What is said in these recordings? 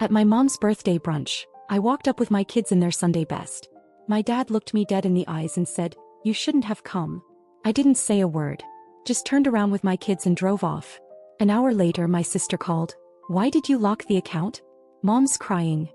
At my mom's birthday brunch, I walked up with my kids in their Sunday best. My dad looked me dead in the eyes and said, "You shouldn't have come." I didn't say a word. Just turned around with my kids and drove off. An hour later, my sister called. "Why did you lock the account?" "Mom's crying."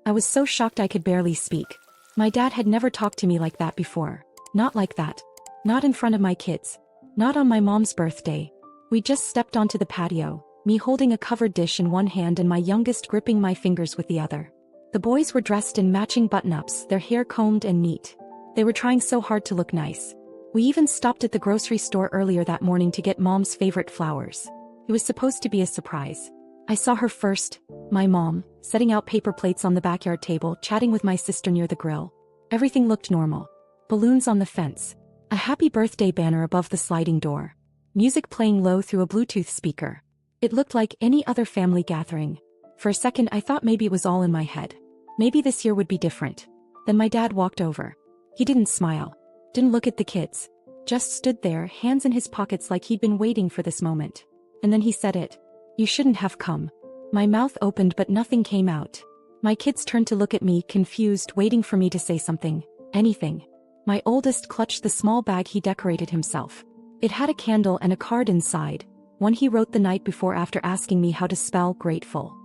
I was so shocked I could barely speak. My dad had never talked to me like that before. Not like that. Not in front of my kids. Not on my mom's birthday. We just stepped onto the patio, me holding a covered dish in one hand and my youngest gripping my fingers with the other. The boys were dressed in matching button-ups, their hair combed and neat. They were trying so hard to look nice. We even stopped at the grocery store earlier that morning to get Mom's favorite flowers. It was supposed to be a surprise. I saw her first, my mom, setting out paper plates on the backyard table, chatting with my sister near the grill. Everything looked normal. Balloons on the fence. A happy birthday banner above the sliding door. Music playing low through a Bluetooth speaker. It looked like any other family gathering. For a second I thought maybe it was all in my head. Maybe this year would be different. Then my dad walked over. He didn't smile. Didn't look at the kids. Just stood there, hands in his pockets like he'd been waiting for this moment. And then he said it. "You shouldn't have come." My mouth opened but nothing came out. My kids turned to look at me, confused, waiting for me to say something. Anything. My oldest clutched the small bag he decorated himself. It had a candle and a card inside, one he wrote the night before after asking me how to spell grateful.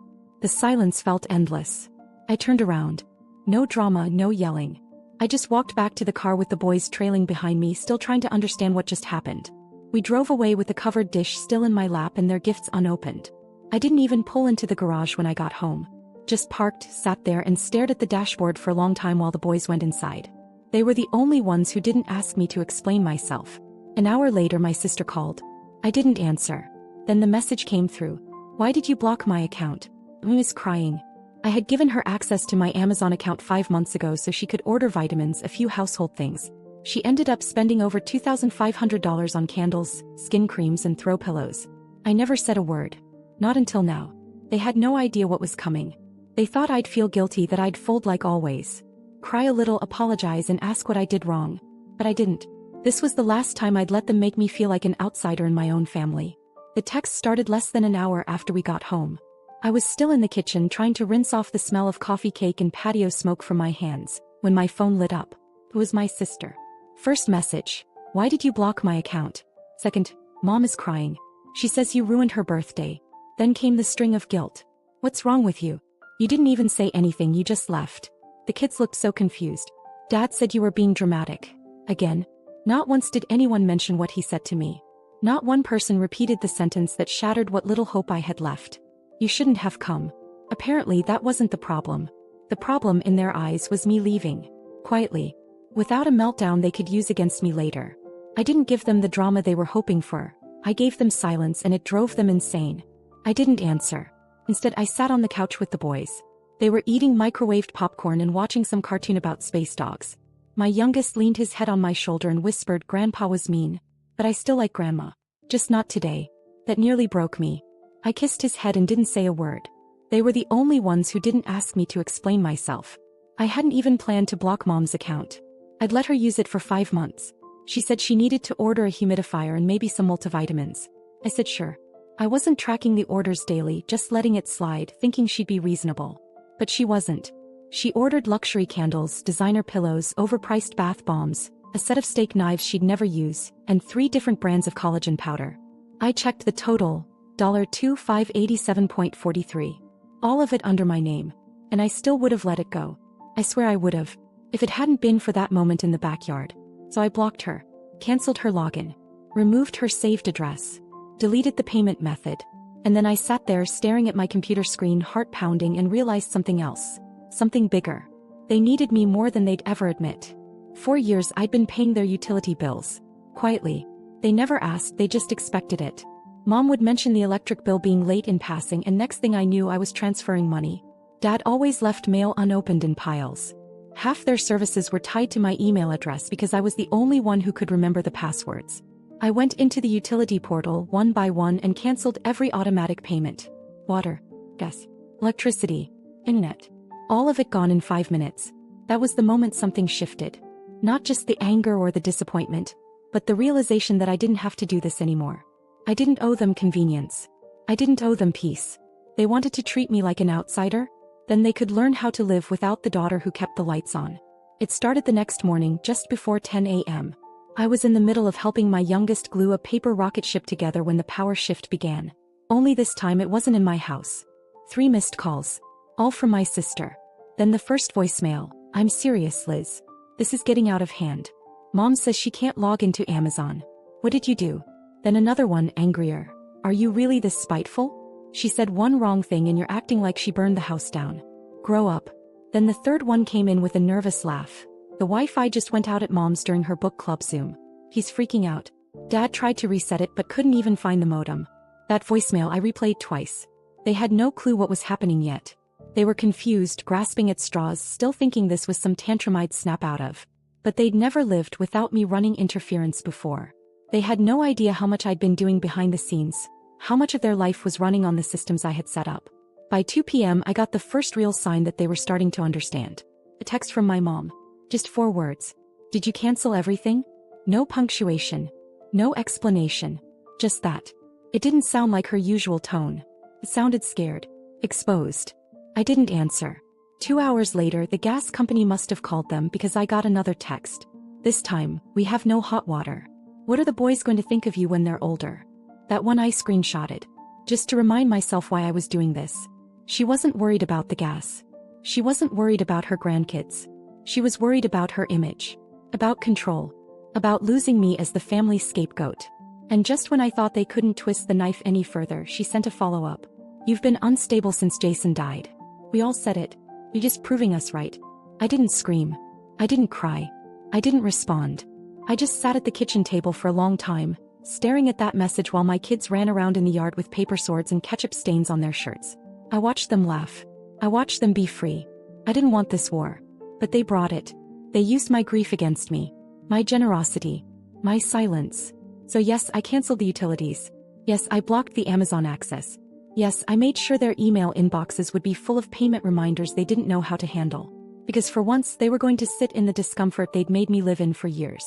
The silence felt endless. I turned around. No drama, no yelling. I just walked back to the car with the boys trailing behind me, still trying to understand what just happened. We drove away with the covered dish still in my lap and their gifts unopened. I didn't even pull into the garage when I got home. Just parked, sat there and stared at the dashboard for a long time while the boys went inside. They were the only ones who didn't ask me to explain myself. An hour later my sister called. I didn't answer. Then the message came through. "Why did you block my account?" I was crying. I had given her access to my Amazon account 5 months ago so she could order vitamins, a few household things. She ended up spending over $2,500 on candles, skin creams and throw pillows. I never said a word. Not until now. They had no idea what was coming. They thought I'd feel guilty, that I'd fold like always. Cry a little, apologize and ask what I did wrong. But I didn't. This was the last time I'd let them make me feel like an outsider in my own family. The text started less than an hour after we got home. I was still in the kitchen trying to rinse off the smell of coffee cake and patio smoke from my hands, when my phone lit up. It was my sister. First message. "Why did you block my account?" Second. "Mom is crying. She says you ruined her birthday." Then came the string of guilt. "What's wrong with you? You didn't even say anything, you just left." The kids looked so confused. "Dad said you were being dramatic." Again. Not once did anyone mention what he said to me. Not one person repeated the sentence that shattered what little hope I had left. "You shouldn't have come." Apparently that wasn't the problem. The problem in their eyes was me leaving. Quietly. Without a meltdown they could use against me later. I didn't give them the drama they were hoping for. I gave them silence and it drove them insane. I didn't answer. Instead I sat on the couch with the boys. They were eating microwaved popcorn and watching some cartoon about space dogs. My youngest leaned his head on my shoulder and whispered, "Grandpa was mean. But I still like Grandma. Just not today." That nearly broke me. I kissed his head and didn't say a word. They were the only ones who didn't ask me to explain myself. I hadn't even planned to block Mom's account. I'd let her use it for 5 months. She said she needed to order a humidifier and maybe some multivitamins. I said sure. I wasn't tracking the orders daily, just letting it slide, thinking she'd be reasonable. But she wasn't. She ordered luxury candles, designer pillows, overpriced bath bombs, a set of steak knives she'd never use, and 3 different brands of collagen powder. I checked the total, $2,587.43. All of it under my name. And I still would have let it go. I swear I would have. If it hadn't been for that moment in the backyard. So I blocked her. Cancelled her login. Removed her saved address. Deleted the payment method. And then I sat there staring at my computer screen, heart pounding, and realized something else. Something bigger. They needed me more than they'd ever admit. 4 years I'd been paying their utility bills. Quietly. They never asked, they just expected it. Mom would mention the electric bill being late in passing and next thing I knew I was transferring money. Dad always left mail unopened in piles. Half their services were tied to my email address because I was the only one who could remember the passwords. I went into the utility portal one by one and canceled every automatic payment. Water, gas, electricity, internet. All of it gone in 5 minutes. That was the moment something shifted. Not just the anger or the disappointment, but the realization that I didn't have to do this anymore. I didn't owe them convenience. I didn't owe them peace. They wanted to treat me like an outsider? Then they could learn how to live without the daughter who kept the lights on. It started the next morning just before 10 a.m. I was in the middle of helping my youngest glue a paper rocket ship together when the power shift began. Only this time it wasn't in my house. 3 missed calls. All from my sister. Then the first voicemail. I'm serious, Liz. This is getting out of hand. Mom says she can't log into Amazon. What did you do? Then another one, angrier. Are you really this spiteful? She said one wrong thing and you're acting like she burned the house down. Grow up. Then the third one came in with a nervous laugh. The Wi-Fi just went out at Mom's during her book club Zoom. He's freaking out. Dad tried to reset it but couldn't even find the modem. That voicemail I replayed twice. They had no clue what was happening yet. They were confused, grasping at straws, still thinking this was some tantrum I'd snap out of. But they'd never lived without me running interference before. They had no idea how much I'd been doing behind the scenes, how much of their life was running on the systems I had set up. By 2 p.m. I got the first real sign that they were starting to understand. A text from my mom. Just 4 words. Did you cancel everything? No punctuation. No explanation. Just that. It didn't sound like her usual tone. It sounded scared. Exposed. I didn't answer. 2 hours later, the gas company must have called them because I got another text. This time, we have no hot water. What are the boys going to think of you when they're older? That one I screenshotted. Just to remind myself why I was doing this. She wasn't worried about the gas. She wasn't worried about her grandkids. She was worried about her image. About control. About losing me as the family scapegoat. And just when I thought they couldn't twist the knife any further, she sent a follow-up. You've been unstable since Jason died. We all said it. You're just proving us right. I didn't scream. I didn't cry. I didn't respond. I just sat at the kitchen table for a long time, staring at that message while my kids ran around in the yard with paper swords and ketchup stains on their shirts. I watched them laugh. I watched them be free. I didn't want this war. But they brought it. They used my grief against me. My generosity. My silence. So yes, I canceled the utilities. Yes, I blocked the Amazon access. Yes, I made sure their email inboxes would be full of payment reminders they didn't know how to handle. Because for once, they were going to sit in the discomfort they'd made me live in for years.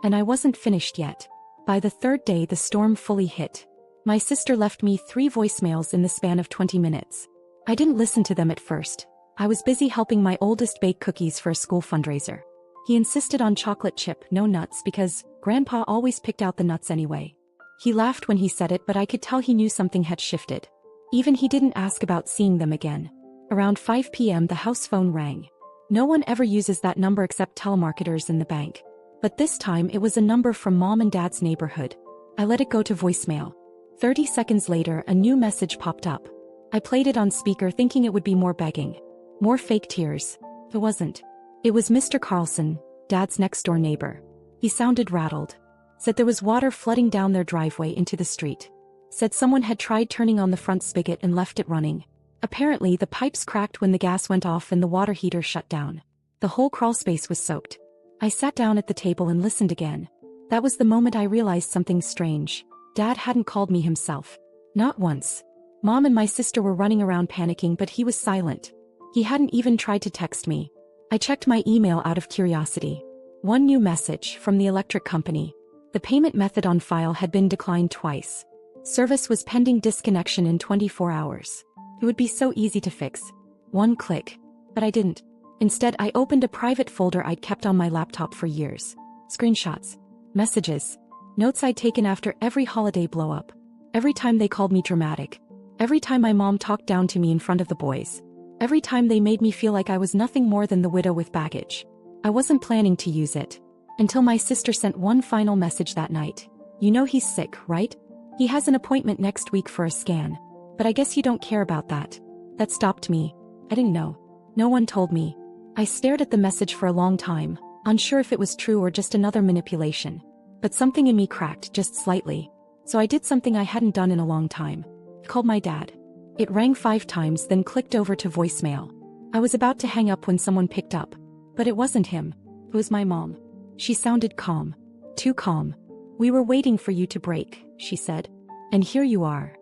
And I wasn't finished yet. By the 3rd day, the storm fully hit. My sister left me 3 voicemails in the span of 20 minutes. I didn't listen to them at first. I was busy helping my oldest bake cookies for a school fundraiser. He insisted on chocolate chip, no nuts, because Grandpa always picked out the nuts anyway. He laughed when he said it, but I could tell he knew something had shifted. Even he didn't ask about seeing them again. Around 5 p.m. the house phone rang. No one ever uses that number except telemarketers in the bank. But this time it was a number from Mom and Dad's neighborhood. I let it go to voicemail. 30 seconds later, a new message popped up. I played it on speaker thinking it would be more begging. More fake tears. It wasn't. It was Mr. Carlson, Dad's next-door neighbor. He sounded rattled. Said there was water flooding down their driveway into the street. Said someone had tried turning on the front spigot and left it running. Apparently, the pipes cracked when the gas went off and the water heater shut down. The whole crawlspace was soaked. I sat down at the table and listened again. That was the moment I realized something strange. Dad hadn't called me himself. Not once. Mom and my sister were running around panicking, but he was silent. He hadn't even tried to text me. I checked my email out of curiosity. One new message from the electric company. The payment method on file had been declined twice. Service was pending disconnection in 24 hours. It would be so easy to fix. One click. But I didn't. Instead, I opened a private folder I'd kept on my laptop for years. Screenshots. Messages. Notes I'd taken after every holiday blow-up. Every time they called me dramatic. Every time my mom talked down to me in front of the boys. Every time they made me feel like I was nothing more than the widow with baggage. I wasn't planning to use it. Until my sister sent one final message that night. You know he's sick, right? He has an appointment next week for a scan. But I guess you don't care about that. That stopped me. I didn't know. No one told me. I stared at the message for a long time, unsure if it was true or just another manipulation. But something in me cracked just slightly. So I did something I hadn't done in a long time. I called my dad. It rang 5 times, then clicked over to voicemail. I was about to hang up when someone picked up. But it wasn't him. It was my mom. She sounded calm. Too calm. We were waiting for you to break, she said. And here you are.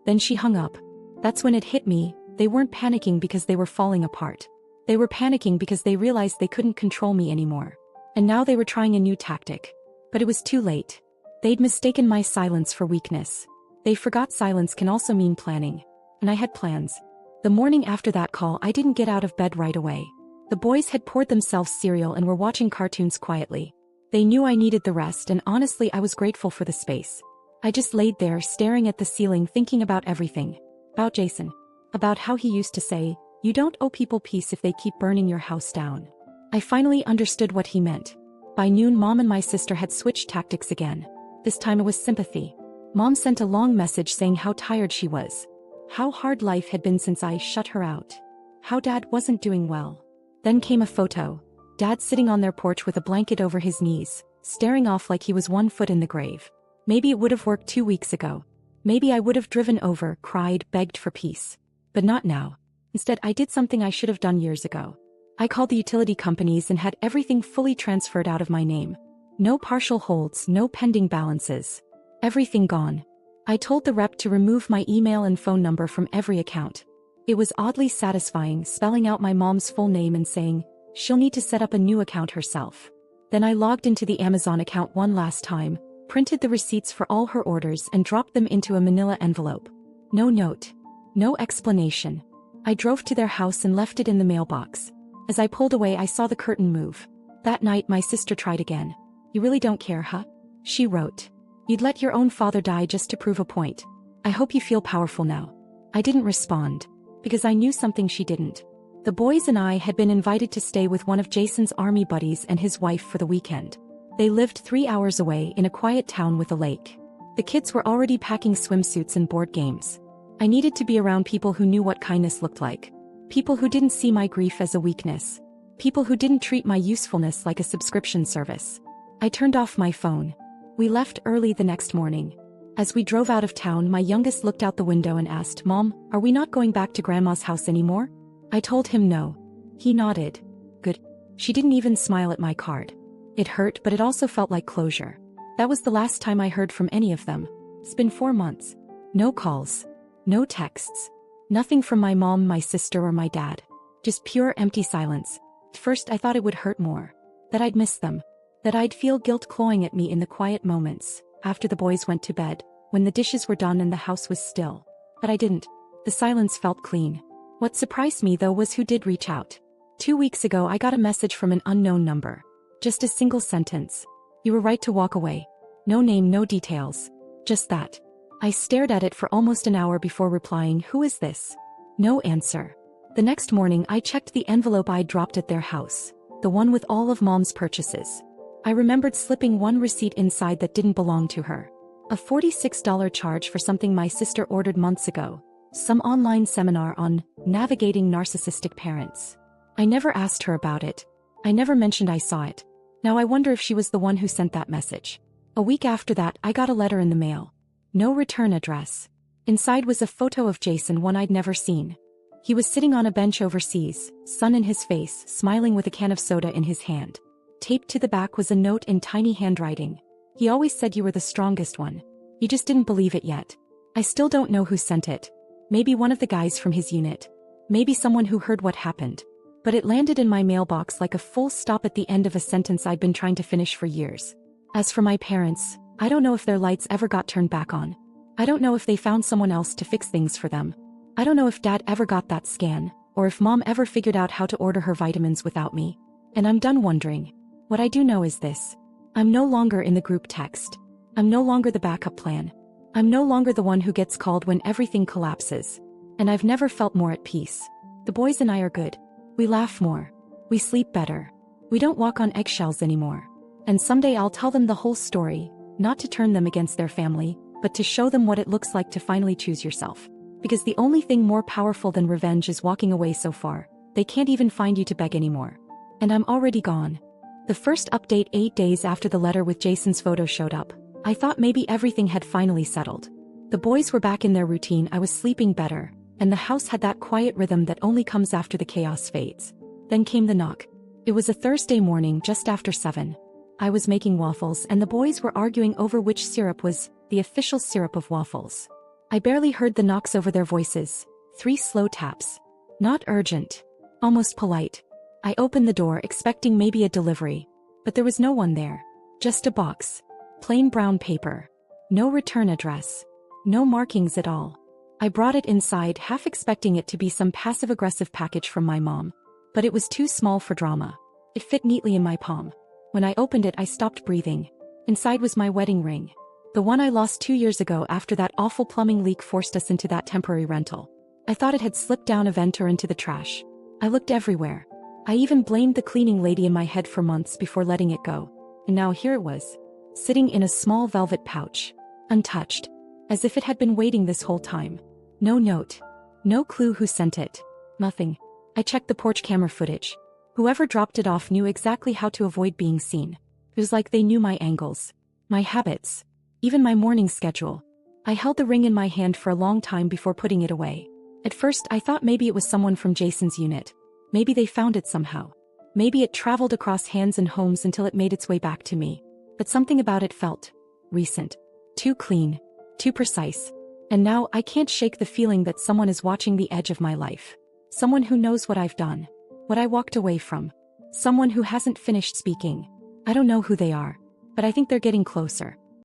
Then she hung up. That's when it hit me. They weren't panicking because they were falling apart. They were panicking because they realized they couldn't control me anymore. And now they were trying a new tactic. But it was too late. They'd mistaken my silence for weakness. They forgot silence can also mean planning. And I had plans. The morning after that call, I didn't get out of bed right away. The boys had poured themselves cereal and were watching cartoons quietly. They knew I needed the rest, and honestly I was grateful for the space. I just laid there staring at the ceiling, thinking about everything. About Jason. About how he used to say, "You don't owe people peace if they keep burning your house down." I finally understood what he meant. By noon, Mom and my sister had switched tactics again. This time it was sympathy. Mom sent a long message saying how tired she was. How hard life had been since I shut her out. How Dad wasn't doing well. Then came a photo. Dad sitting on their porch with a blanket over his knees, staring off like he was 1 foot in the grave. Maybe it would have worked 2 weeks ago. Maybe I would have driven over, cried, begged for peace. But not now. Instead, I did something I should have done years ago. I called the utility companies and had everything fully transferred out of my name. No partial holds, no pending balances. Everything gone. I told the rep to remove my email and phone number from every account. It was oddly satisfying spelling out my mom's full name and saying, she'll need to set up a new account herself. Then I logged into the Amazon account one last time, printed the receipts for all her orders and dropped them into a manila envelope. No note. No explanation. I drove to their house and left it in the mailbox. As I pulled away, I saw the curtain move. That night, my sister tried again. "You really don't care, huh?" She wrote. "You'd let your own father die just to prove a point. I hope you feel powerful now." I didn't respond, because I knew something she didn't. The boys and I had been invited to stay with one of Jason's army buddies and his wife for the weekend. They lived 3 hours away in a quiet town with a lake. The kids were already packing swimsuits and board games. I needed to be around people who knew what kindness looked like. People who didn't see my grief as a weakness. People who didn't treat my usefulness like a subscription service. I turned off my phone. We left early the next morning. As we drove out of town, my youngest looked out the window and asked, "Mom, are we not going back to Grandma's house anymore?" I told him no. He nodded. Good. She didn't even smile at my card. It hurt, but it also felt like closure. That was the last time I heard from any of them. It's been 4 months. No calls. No texts. Nothing from my mom, my sister, or my dad. Just pure empty silence. At first I thought it would hurt more. That I'd miss them. That I'd feel guilt clawing at me in the quiet moments, after the boys went to bed, when the dishes were done and the house was still. But I didn't. The silence felt clean. What surprised me though was who did reach out. 2 weeks ago I got a message from an unknown number. Just a single sentence. "You were right to walk away." No name, no details. Just that. I stared at it for almost an hour before replying, "Who is this?" No answer. The next morning I checked the envelope I'd dropped at their house. The one with all of Mom's purchases. I remembered slipping one receipt inside that didn't belong to her. A $46 charge for something my sister ordered months ago. Some online seminar on navigating narcissistic parents. I never asked her about it. I never mentioned I saw it. Now I wonder if she was the one who sent that message. A week after that, I got a letter in the mail. No return address. Inside was a photo of Jason, one I'd never seen. He was sitting on a bench overseas, sun in his face, smiling with a can of soda in his hand. Taped to the back was a note in tiny handwriting. "He always said you were the strongest one. You just didn't believe it yet." I still don't know who sent it. Maybe one of the guys from his unit. Maybe someone who heard what happened. But it landed in my mailbox like a full stop at the end of a sentence I'd been trying to finish for years. As for my parents, I don't know if their lights ever got turned back on. I don't know if they found someone else to fix things for them. I don't know if Dad ever got that scan, or if Mom ever figured out how to order her vitamins without me. And I'm done wondering. What I do know is this. I'm no longer in the group text. I'm no longer the backup plan. I'm no longer the one who gets called when everything collapses. And I've never felt more at peace. The boys and I are good. We laugh more. We sleep better. We don't walk on eggshells anymore. And someday I'll tell them the whole story, not to turn them against their family, but to show them what it looks like to finally choose yourself. Because the only thing more powerful than revenge is walking away so far. They can't even find you to beg anymore. And I'm already gone. The first update 8 days after the letter with Jason's photo showed up. I thought maybe everything had finally settled. The boys were back in their routine, I was sleeping better, and the house had that quiet rhythm that only comes after the chaos fades. Then came the knock. It was a Thursday morning just after 7. I was making waffles and the boys were arguing over which syrup was the official syrup of waffles. I barely heard the knocks over their voices. 3 slow taps. Not urgent. Almost polite. I opened the door expecting maybe a delivery. But there was no one there. Just a box. Plain brown paper. No return address. No markings at all. I brought it inside, half expecting it to be some passive-aggressive package from my mom. But it was too small for drama. It fit neatly in my palm. When I opened it, I stopped breathing. Inside was my wedding ring. The one I lost 2 years ago after that awful plumbing leak forced us into that temporary rental. I thought it had slipped down a vent or into the trash. I looked everywhere. I even blamed the cleaning lady in my head for months before letting it go. And now here it was, sitting in a small velvet pouch, untouched, as if it had been waiting this whole time. No note. No clue who sent it. Nothing. I checked the porch camera footage. Whoever dropped it off knew exactly how to avoid being seen. It was like they knew my angles, my habits, even my morning schedule. I held the ring in my hand for a long time before putting it away. At first, I thought maybe it was someone from Jason's unit. Maybe they found it somehow. Maybe it traveled across hands and homes until it made its way back to me. But something about it felt recent. Too clean. Too precise. And now I can't shake the feeling that someone is watching the edge of my life. Someone who knows what I've done. What I walked away from. Someone who hasn't finished speaking. I don't know who they are. But I think they're getting closer.